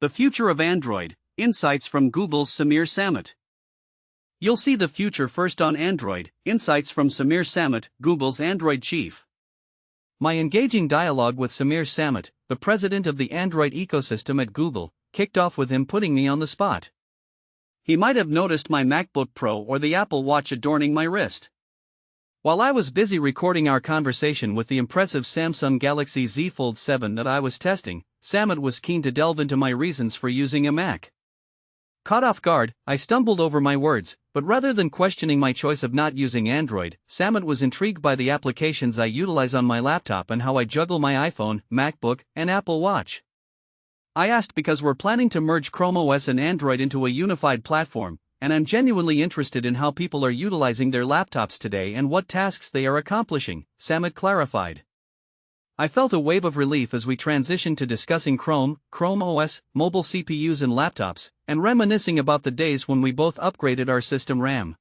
The Future of Android, Insights from Google's Sameer Samat. You'll see the future first on Android, insights from Sameer Samat, Google's Android chief. My engaging dialogue with Sameer Samat, the president of the Android ecosystem at Google, kicked off with him putting me on the spot. He might have noticed my MacBook Pro or the Apple Watch adorning my wrist. While I was busy recording our conversation with the impressive Samsung Galaxy Z Fold 7 that I was testing, Samat was keen to delve into my reasons for using a Mac. Caught off guard, I stumbled over my words, but rather than questioning my choice of not using Android, Samat was intrigued by the applications I utilize on my laptop and how I juggle my iPhone, MacBook, and Apple Watch. I asked because we're planning to merge ChromeOS and Android into a unified platform, and I'm genuinely interested in how people are utilizing their laptops today and what tasks they are accomplishing, Samat clarified. I felt a wave of relief as we transitioned to discussing ChromeOS, mobile CPUs and laptops, and reminiscing about the days when we both upgraded our system RAM.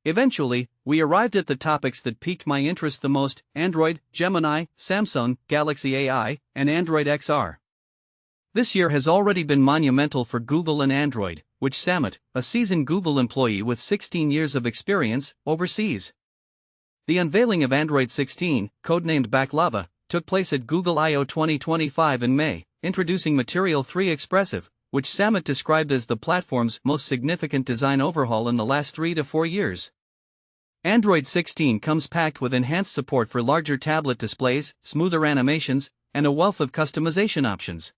Eventually, we arrived at the topics that piqued my interest the most: Android, Gemini, Samsung, Galaxy AI, and Android XR. This year has already been monumental for Google and Android, which Samat, a seasoned Google employee with 16 years of experience, oversees. The unveiling of Android 16, codenamed Baklava, took place at Google I/O 2025 in May, introducing Material 3 Expressive, which Samat described as the platform's most significant design overhaul in the last 3 to 4 years. Android 16 comes packed with enhanced support for larger tablet displays, smoother animations, and a wealth of customization options.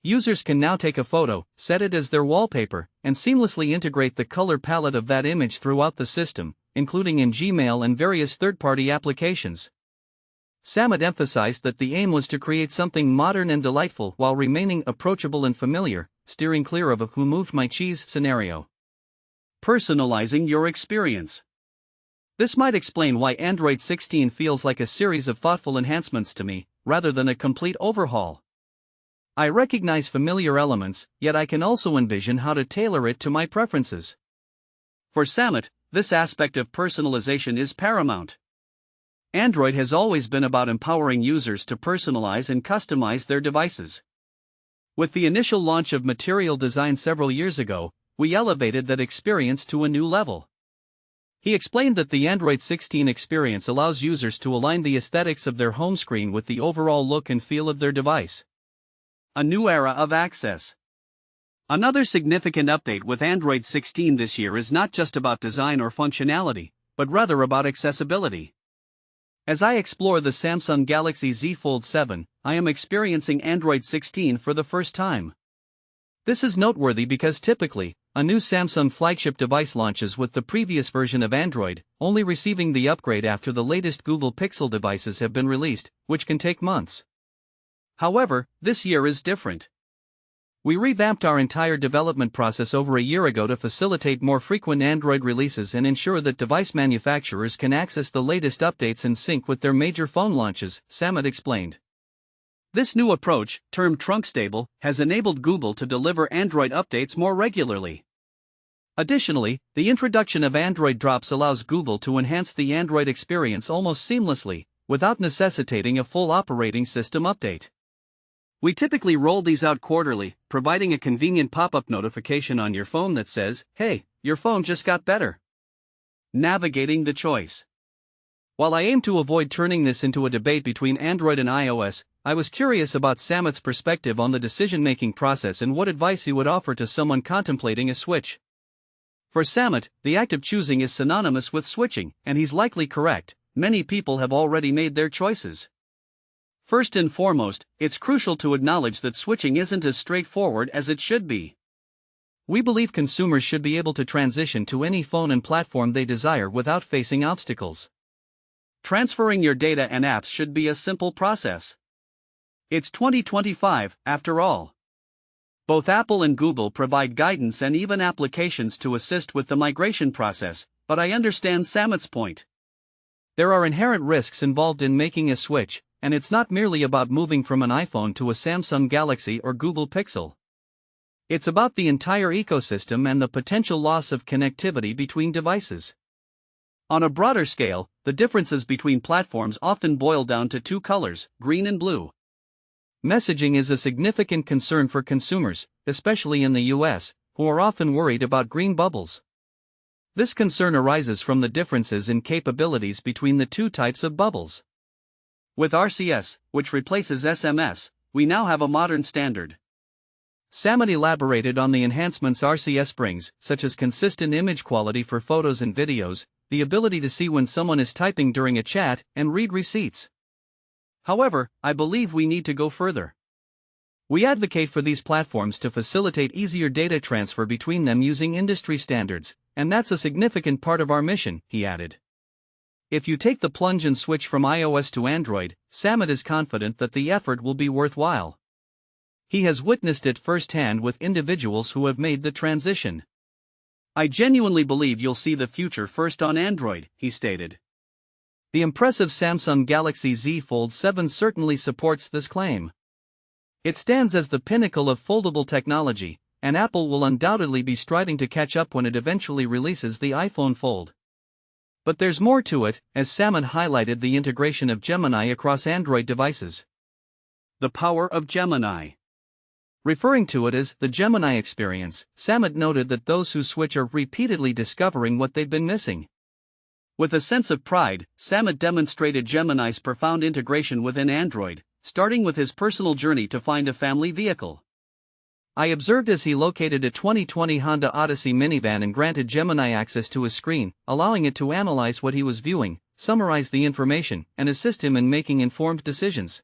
Users can now take a photo, set it as their wallpaper, and seamlessly integrate the color palette of that image throughout the system, including in Gmail and various third-party applications. Samat emphasized that the aim was to create something modern and delightful while remaining approachable and familiar, steering clear of a "who moved my cheese" scenario. Personalizing your experience. This might explain why Android 16 feels like a series of thoughtful enhancements to me, rather than a complete overhaul. I recognize familiar elements, yet I can also envision how to tailor it to my preferences. For Samat, this aspect of personalization is paramount. Android has always been about empowering users to personalize and customize their devices. With the initial launch of Material Design several years ago, we elevated that experience to a new level. He explained that the Android 16 experience allows users to align the aesthetics of their home screen with the overall look and feel of their device. A new era of access. Another significant update with Android 16 this year is not just about design or functionality, but rather about accessibility. As I explore the Samsung Galaxy Z Fold 7, I am experiencing Android 16 for the first time. This is noteworthy because typically, a new Samsung flagship device launches with the previous version of Android, only receiving the upgrade after the latest Google Pixel devices have been released, which can take months. However, this year is different. We revamped our entire development process over a year ago to facilitate more frequent Android releases and ensure that device manufacturers can access the latest updates in sync with their major phone launches, Samat explained. This new approach, termed trunk stable, has enabled Google to deliver Android updates more regularly. Additionally, the introduction of Android drops allows Google to enhance the Android experience almost seamlessly, without necessitating a full operating system update. We typically roll these out quarterly, providing a convenient pop-up notification on your phone that says, "Hey, your phone just got better." Navigating the choice. While I aim to avoid turning this into a debate between Android and iOS, I was curious about Samat's perspective on the decision-making process and what advice he would offer to someone contemplating a switch. For Samat, the act of choosing is synonymous with switching, and he's likely correct. Many people have already made their choices. First and foremost, it's crucial to acknowledge that switching isn't as straightforward as it should be. We believe consumers should be able to transition to any phone and platform they desire without facing obstacles. Transferring your data and apps should be a simple process. It's 2025, after all. Both Apple and Google provide guidance and even applications to assist with the migration process, but I understand Samat's point. There are inherent risks involved in making a switch, and it's not merely about moving from an iPhone to a Samsung Galaxy or Google Pixel. It's about the entire ecosystem and the potential loss of connectivity between devices. On a broader scale, the differences between platforms often boil down to two colors, green and blue. Messaging is a significant concern for consumers, especially in the US, who are often worried about green bubbles. This concern arises from the differences in capabilities between the two types of bubbles. With RCS, which replaces SMS, we now have a modern standard. Samat elaborated on the enhancements RCS brings, such as consistent image quality for photos and videos, the ability to see when someone is typing during a chat, and read receipts. However, I believe we need to go further. We advocate for these platforms to facilitate easier data transfer between them using industry standards, and that's a significant part of our mission, he added. If you take the plunge and switch from iOS to Android, Samat is confident that the effort will be worthwhile. He has witnessed it firsthand with individuals who have made the transition. I genuinely believe you'll see the future first on Android, he stated. The impressive Samsung Galaxy Z Fold 7 certainly supports this claim. It stands as the pinnacle of foldable technology, and Apple will undoubtedly be striving to catch up when it eventually releases the iPhone Fold. But there's more to it, as Samat highlighted the integration of Gemini across Android devices. The power of Gemini. Referring to it as the Gemini experience, Samat noted that those who switch are repeatedly discovering what they've been missing. With a sense of pride, Samat demonstrated Gemini's profound integration within Android, starting with his personal journey to find a family vehicle. I observed as he located a 2020 Honda Odyssey minivan and granted Gemini access to his screen, allowing it to analyze what he was viewing, summarize the information, and assist him in making informed decisions.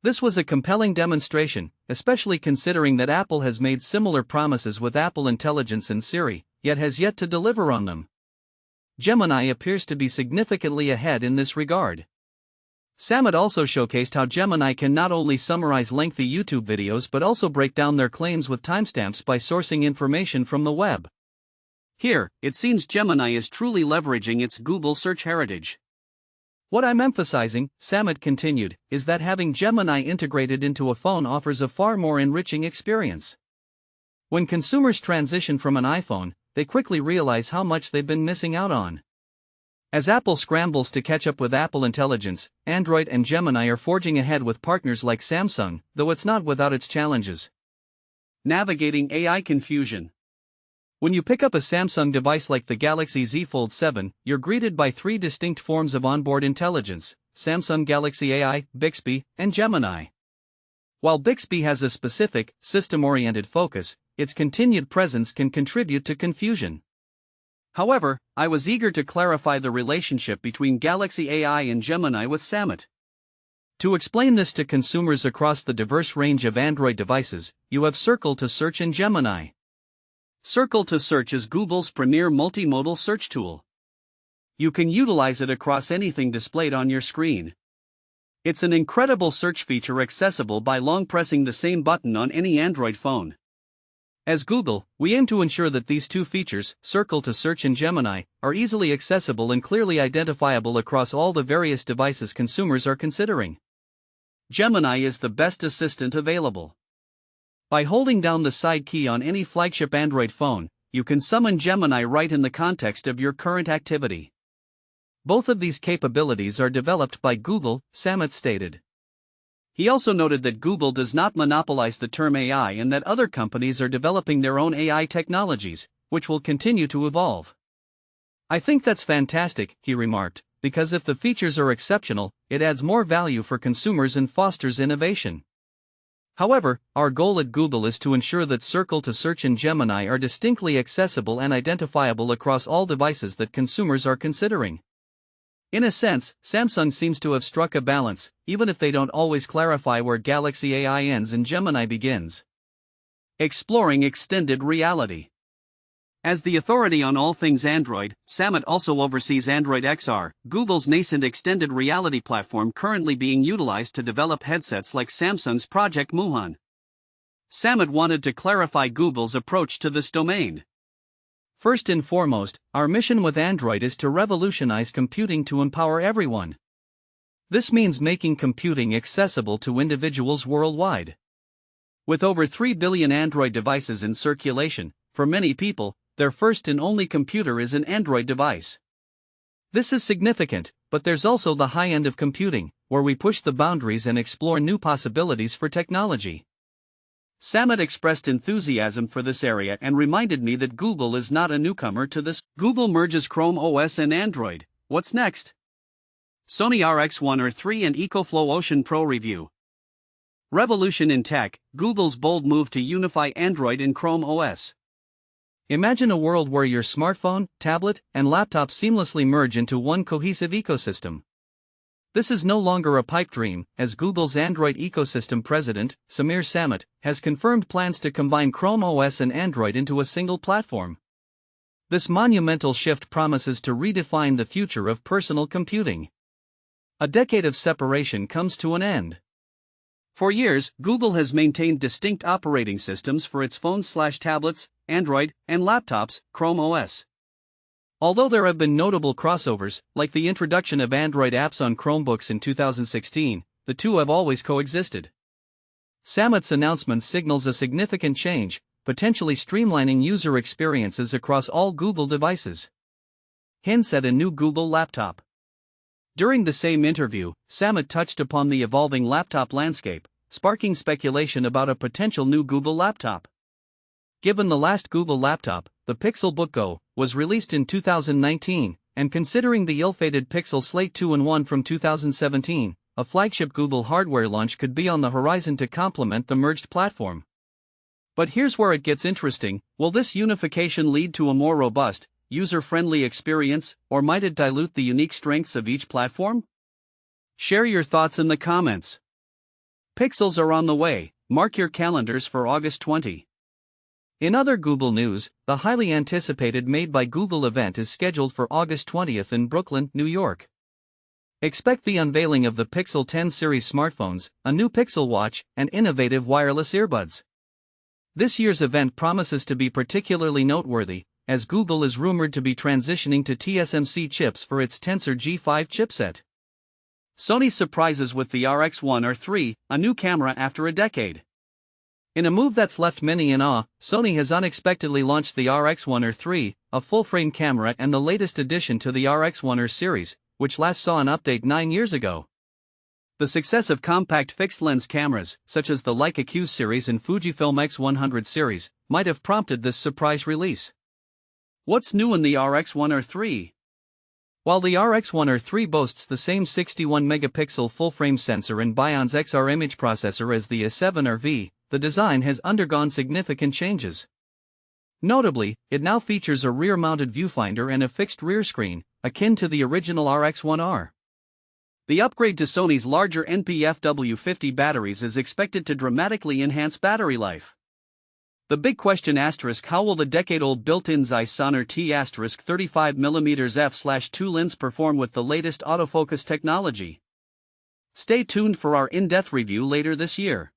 This was a compelling demonstration, especially considering that Apple has made similar promises with Apple Intelligence and Siri, yet has yet to deliver on them. Gemini appears to be significantly ahead in this regard. Samat also showcased how Gemini can not only summarize lengthy YouTube videos but also break down their claims with timestamps by sourcing information from the web. Here, it seems Gemini is truly leveraging its Google search heritage. What I'm emphasizing, Samat continued, is that having Gemini integrated into a phone offers a far more enriching experience. When consumers transition from an iPhone, they quickly realize how much they've been missing out on. As Apple scrambles to catch up with Apple Intelligence, Android and Gemini are forging ahead with partners like Samsung, though it's not without its challenges. Navigating AI confusion. When you pick up a Samsung device like the Galaxy Z Fold 7, you're greeted by three distinct forms of onboard intelligence: Samsung Galaxy AI, Bixby, and Gemini. While Bixby has a specific, system-oriented focus, its continued presence can contribute to confusion. However, I was eager to clarify the relationship between Galaxy AI and Gemini with Samat. To explain this to consumers across the diverse range of Android devices, you have Circle to Search and Gemini. Circle to Search is Google's premier multimodal search tool. You can utilize it across anything displayed on your screen. It's an incredible search feature accessible by long pressing the same button on any Android phone. As Google, we aim to ensure that these two features, Circle to Search and Gemini, are easily accessible and clearly identifiable across all the various devices consumers are considering. Gemini is the best assistant available. By holding down the side key on any flagship Android phone, you can summon Gemini right in the context of your current activity. Both of these capabilities are developed by Google, Samat stated. He also noted that Google does not monopolize the term AI and that other companies are developing their own AI technologies, which will continue to evolve. I think that's fantastic, he remarked, because if the features are exceptional, it adds more value for consumers and fosters innovation. However, our goal at Google is to ensure that Circle to Search and Gemini are distinctly accessible and identifiable across all devices that consumers are considering. In a sense, Samsung seems to have struck a balance, even if they don't always clarify where Galaxy AI ends and Gemini begins. Exploring extended reality. As the authority on all things Android, Samat also oversees Android XR, Google's nascent extended reality platform currently being utilized to develop headsets like Samsung's Project Muhan. Samat wanted to clarify Google's approach to this domain. First and foremost, our mission with Android is to revolutionize computing to empower everyone. This means making computing accessible to individuals worldwide. With over 3 billion Android devices in circulation, for many people, their first and only computer is an Android device. This is significant, but there's also the high end of computing, where we push the boundaries and explore new possibilities for technology. Samat expressed enthusiasm for this area and reminded me that Google is not a newcomer to this. Google merges ChromeOS and Android. What's next? Sony RX1 R3 and EcoFlow Ocean Pro review. Revolution in tech, Google's bold move to unify Android and ChromeOS. Imagine a world where your smartphone, tablet, and laptop seamlessly merge into one cohesive ecosystem. This is no longer a pipe dream, as Google's Android ecosystem president, Sameer Samat, has confirmed plans to combine ChromeOS and Android into a single platform. This monumental shift promises to redefine the future of personal computing. A decade of separation comes to an end. For years, Google has maintained distinct operating systems for its phones/tablets, Android, and laptops, ChromeOS. Although there have been notable crossovers, like the introduction of Android apps on Chromebooks in 2016, the two have always coexisted. Samat's announcement signals a significant change, potentially streamlining user experiences across all Google devices. Hints at a new Google laptop. During the same interview, Samat touched upon the evolving laptop landscape, sparking speculation about a potential new Google laptop. Given the last Google laptop, the Pixel Book Go, was released in 2019, and considering the ill-fated Pixel Slate 2-in-1 from 2017, a flagship Google hardware launch could be on the horizon to complement the merged platform. But here's where it gets interesting: will this unification lead to a more robust, user-friendly experience, or might it dilute the unique strengths of each platform? Share your thoughts in the comments. Pixels are on the way, mark your calendars for August 20. In other Google news, the highly anticipated Made by Google event is scheduled for August 20th in Brooklyn, New York. Expect the unveiling of the Pixel 10 series smartphones, a new Pixel watch, and innovative wireless earbuds. This year's event promises to be particularly noteworthy, as Google is rumored to be transitioning to TSMC chips for its Tensor G5 chipset. Sony surprises with the RX1 R3, a new camera after a decade. In a move that's left many in awe, Sony has unexpectedly launched the RX1 R3, a full-frame camera and the latest addition to the RX1 R series, which last saw an update 9 years ago. The success of compact fixed-lens cameras, such as the Leica Q series and Fujifilm X100 series, might have prompted this surprise release. What's new in the RX1 R3? While the RX1 R3 boasts the same 61-megapixel full-frame sensor and Bion's XR image processor as the A7 RV, the design has undergone significant changes. Notably, it now features a rear-mounted viewfinder and a fixed rear screen, akin to the original RX1R. The upgrade to Sony's larger NP-FW50 batteries is expected to dramatically enhance battery life. The big question: how will the decade-old built-in Zeiss Sonor T*35mm f/2 lens perform with the latest autofocus technology? Stay tuned for our in-depth review later this year.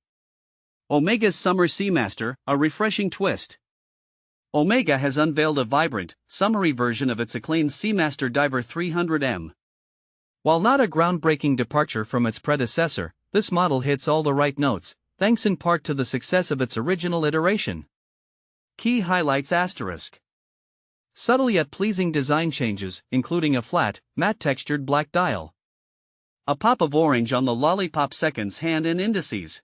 Omega's Summer Seamaster, a refreshing twist. Omega has unveiled a vibrant, summery version of its acclaimed Seamaster Diver 300M. While not a groundbreaking departure from its predecessor, this model hits all the right notes, thanks in part to the success of its original iteration. Key highlights: subtle yet pleasing design changes, including a flat, matte-textured black dial. A pop of orange on the lollipop seconds hand and indices.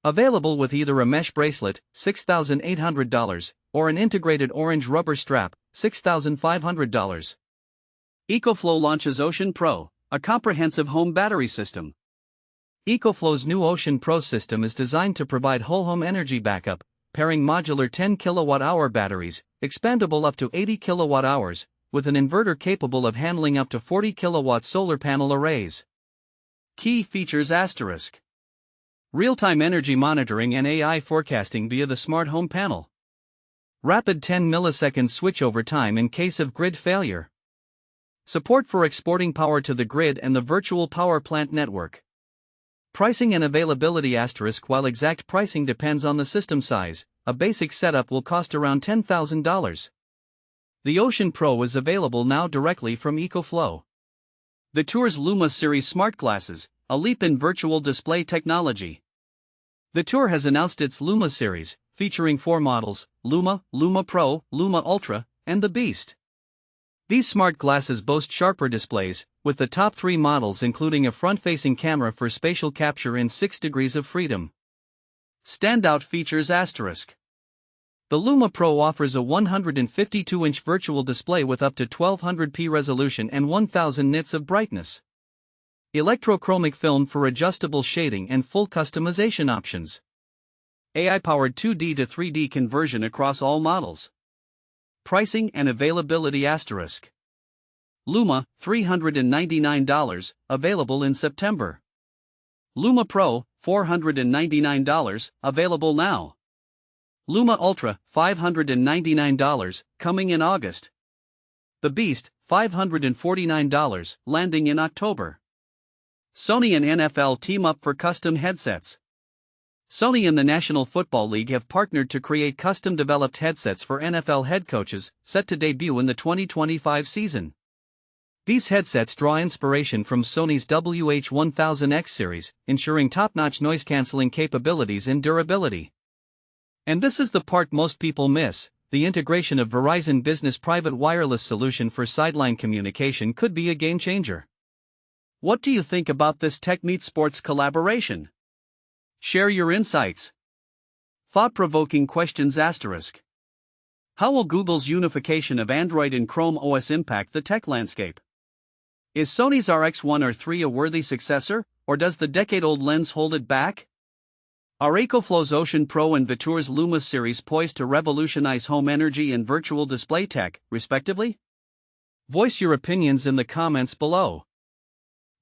Available with either a mesh bracelet, $6,800, or an integrated orange rubber strap, $6,500. EcoFlow launches Ocean Pro, a comprehensive home battery system. EcoFlow's new Ocean Pro system is designed to provide whole-home energy backup, pairing modular 10 kWh batteries, expandable up to 80 kWh, with an inverter capable of handling up to 40 kW solar panel arrays. Key features: real-time energy monitoring and AI forecasting via the smart home panel. Rapid 10 millisecond switchover time in case of grid failure. Support for exporting power to the grid and the virtual power plant network. Pricing and availability: while exact pricing depends on the system size, a basic setup will cost around $10,000. The Ocean Pro is available now directly from EcoFlow. The Tour's Luma series smart glasses, a leap in virtual display technology. The Tour has announced its Luma series, featuring 4 models: Luma, Luma Pro, Luma Ultra, and the Beast. These smart glasses boast sharper displays, with the top 3 models including a front-facing camera for spatial capture in 6 degrees of freedom. Standout features asterisk. The Luma Pro offers a 152-inch virtual display with up to 1200p resolution and 1000 nits of brightness. Electrochromic film for adjustable shading and full customization options. AI-powered 2D to 3D conversion across all models. Pricing and availability asterisk. Luma, $399, available in September. Luma Pro, $499, available now. Luma Ultra, $599, coming in August. The Beast, $549, landing in October. Sony and NFL team up for custom headsets. Sony and the National Football League have partnered to create custom-developed headsets for NFL head coaches, set to debut in the 2025 season. These headsets draw inspiration from Sony's WH-1000X series, ensuring top-notch noise-canceling capabilities and durability. And this is the part most people miss: the integration of Verizon Business Private Wireless solution for sideline communication could be a game-changer. What do you think about this Tech Meets Sports collaboration? Share your insights. Thought-provoking questions asterisk. How will Google's unification of Android and ChromeOS impact the tech landscape? Is Sony's RX1 or 3 a worthy successor, or does the decade-old lens hold it back? Are EcoFlow's Ocean Pro and Vitour's Luma series poised to revolutionize home energy and virtual display tech, respectively? Voice your opinions in the comments below.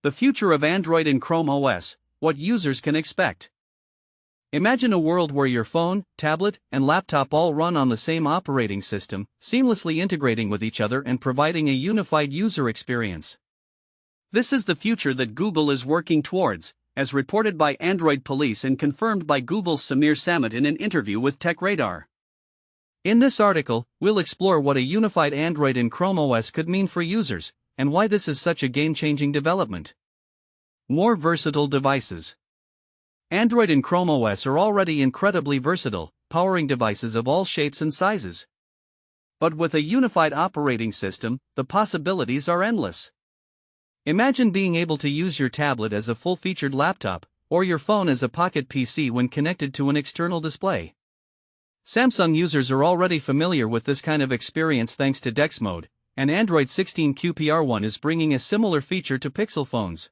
The future of Android and ChromeOS, what users can expect. Imagine a world where your phone, tablet, and laptop all run on the same operating system, seamlessly integrating with each other and providing a unified user experience. This is the future that Google is working towards, as reported by Android Police and confirmed by Google's Sameer Samat in an interview with TechRadar. In this article, we'll explore what a unified Android and ChromeOS could mean for users, and why this is such a game-changing development. More versatile devices. Android and ChromeOS are already incredibly versatile, powering devices of all shapes and sizes. But with a unified operating system, the possibilities are endless. Imagine being able to use your tablet as a full-featured laptop, or your phone as a pocket PC when connected to an external display. Samsung users are already familiar with this kind of experience thanks to DeX Mode, and Android 16 QPR1 is bringing a similar feature to Pixel phones.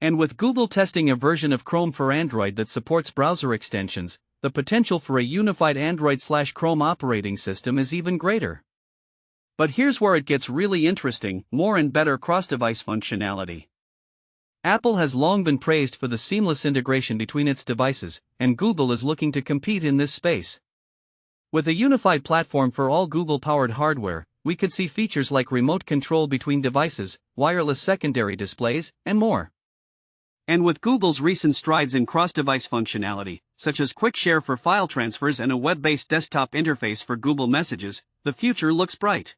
And with Google testing a version of Chrome for Android that supports browser extensions, the potential for a unified Android/Chrome operating system is even greater. But here's where it gets really interesting: more and better cross-device functionality. Apple has long been praised for the seamless integration between its devices, and Google is looking to compete in this space. With a unified platform for all Google-powered hardware, we could see features like remote control between devices, wireless secondary displays, and more. And with Google's recent strides in cross-device functionality, such as Quick Share for file transfers and a web-based desktop interface for Google Messages, the future looks bright.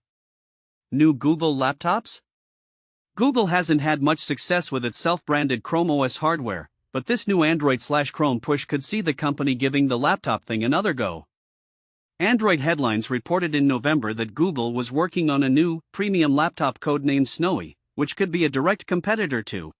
New Google laptops? Google hasn't had much success with its self-branded ChromeOS hardware, but this new Android/Chrome push could see the company giving the laptop thing another go. Android headlines reported in November that Google was working on a new, premium laptop codenamed Snowy, which could be a direct competitor to